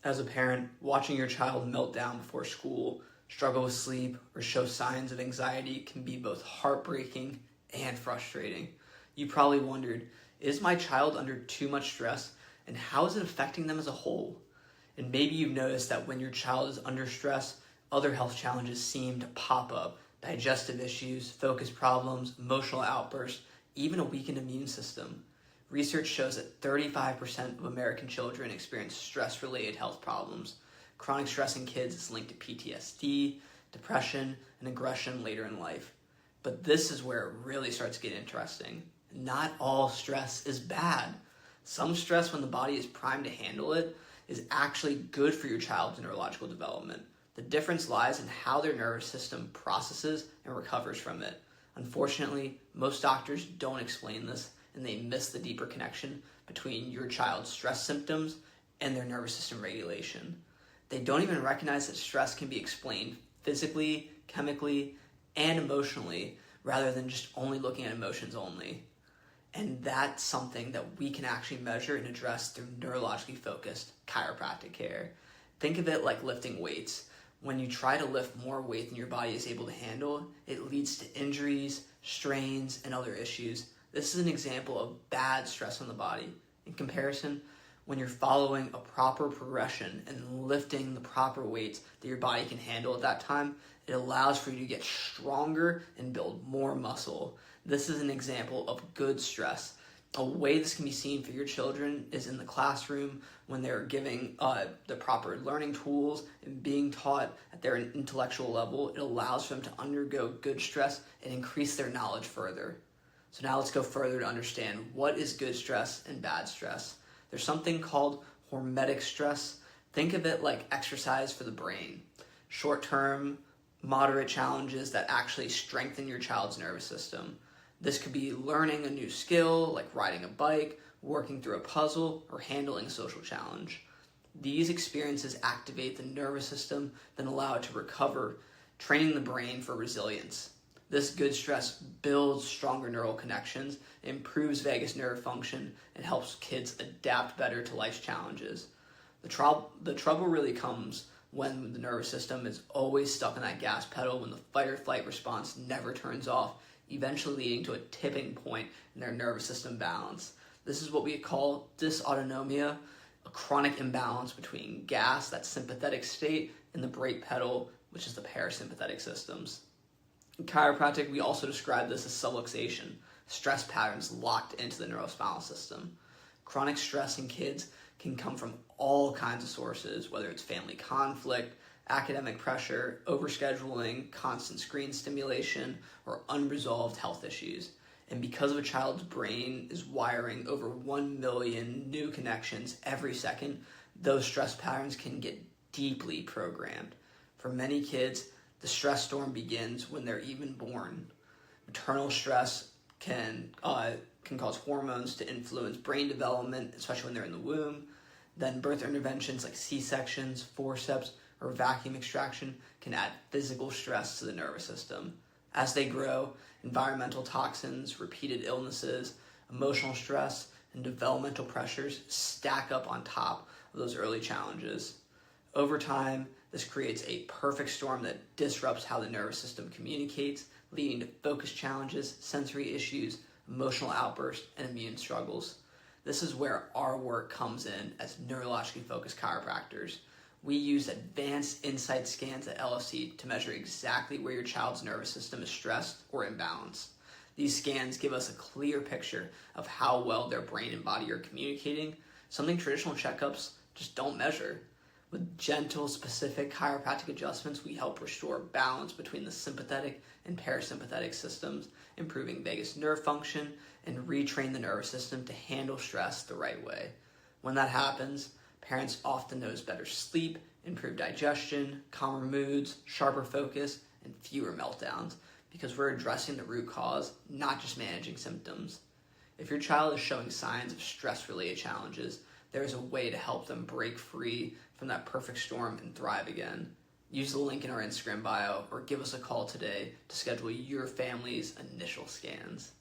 As a parent, watching your child melt down before school, struggle with sleep, or show signs of anxiety can be both heartbreaking and frustrating. You probably wondered, is my child under too much stress, and how is it affecting them as a whole? And maybe you've noticed that when your child is under stress, other health challenges seem to pop up. Digestive issues, focus problems, emotional outbursts, even a weakened immune system. Research shows that 35% of American children experience stress-related health problems. Chronic stress in kids is linked to PTSD, depression, and aggression later in life. But this is where it really starts to get interesting. Not all stress is bad. Some stress, when the body is primed to handle it, is actually good for your child's neurological development. The difference lies in how their nervous system processes and recovers from it. Unfortunately, most doctors don't explain this, and they miss the deeper connection between your child's stress symptoms and their nervous system regulation. They don't even recognize that stress can be explained physically, chemically, and emotionally, rather than just only looking at emotions only. And that's something that we can actually measure and address through neurologically focused chiropractic care. Think of it like lifting weights. When you try to lift more weight than your body is able to handle, it leads to injuries, strains, and other issues. This is an example of bad stress on the body. In comparison, when you're following a proper progression and lifting the proper weights that your body can handle at that time, it allows for you to get stronger and build more muscle. This is an example of good stress. A way this can be seen for your children is in the classroom when they're giving the proper learning tools and being taught at their intellectual level. It allows for them to undergo good stress and increase their knowledge further. So now let's go further to understand what is good stress and bad stress. There's something called hormetic stress. Think of it like exercise for the brain. Short-term, moderate challenges that actually strengthen your child's nervous system. This could be learning a new skill, like riding a bike, working through a puzzle, or handling a social challenge. These experiences activate the nervous system, then allow it to recover, training the brain for resilience. This good stress builds stronger neural connections, improves vagus nerve function, and helps kids adapt better to life's challenges. The trouble really comes when the nervous system is always stuck on that gas pedal, when the fight or flight response never turns off, eventually leading to a tipping point in their nervous system balance. This is what we call dysautonomia, a chronic imbalance between gas, that sympathetic state, and the brake pedal, which is the parasympathetic systems. In chiropractic, we also describe this as subluxation, stress patterns locked into the neurospinal system. Chronic stress in kids can come from all kinds of sources, whether it's family conflict, academic pressure, overscheduling, constant screen stimulation, or unresolved health issues. And because of a child's brain is wiring over 1 million new connections every second, those stress patterns can get deeply programmed. For many kids, the stress storm begins when they're even born. Maternal stress can cause hormones to influence brain development, especially when they're in the womb. Then birth interventions like C-sections, forceps, or vacuum extraction can add physical stress to the nervous system. As they grow, environmental toxins, repeated illnesses, emotional stress, and developmental pressures stack up on top of those early challenges. Over time, this creates a perfect storm that disrupts how the nervous system communicates, leading to focus challenges, sensory issues, emotional outbursts, and immune struggles. This is where our work comes in as neurologically focused chiropractors. We use advanced insight scans at LFC to measure exactly where your child's nervous system is stressed or imbalanced. These scans give us a clear picture of how well their brain and body are communicating, something traditional checkups just don't measure. With gentle, specific chiropractic adjustments, we help restore balance between the sympathetic and parasympathetic systems, improving vagus nerve function, and retrain the nervous system to handle stress the right way. When that happens, parents often notice better sleep, improved digestion, calmer moods, sharper focus, and fewer meltdowns, because we're addressing the root cause, not just managing symptoms. If your child is showing signs of stress-related challenges, there is a way to help them break free from that perfect storm and thrive again. Use the link in our Instagram bio or give us a call today to schedule your family's initial scans.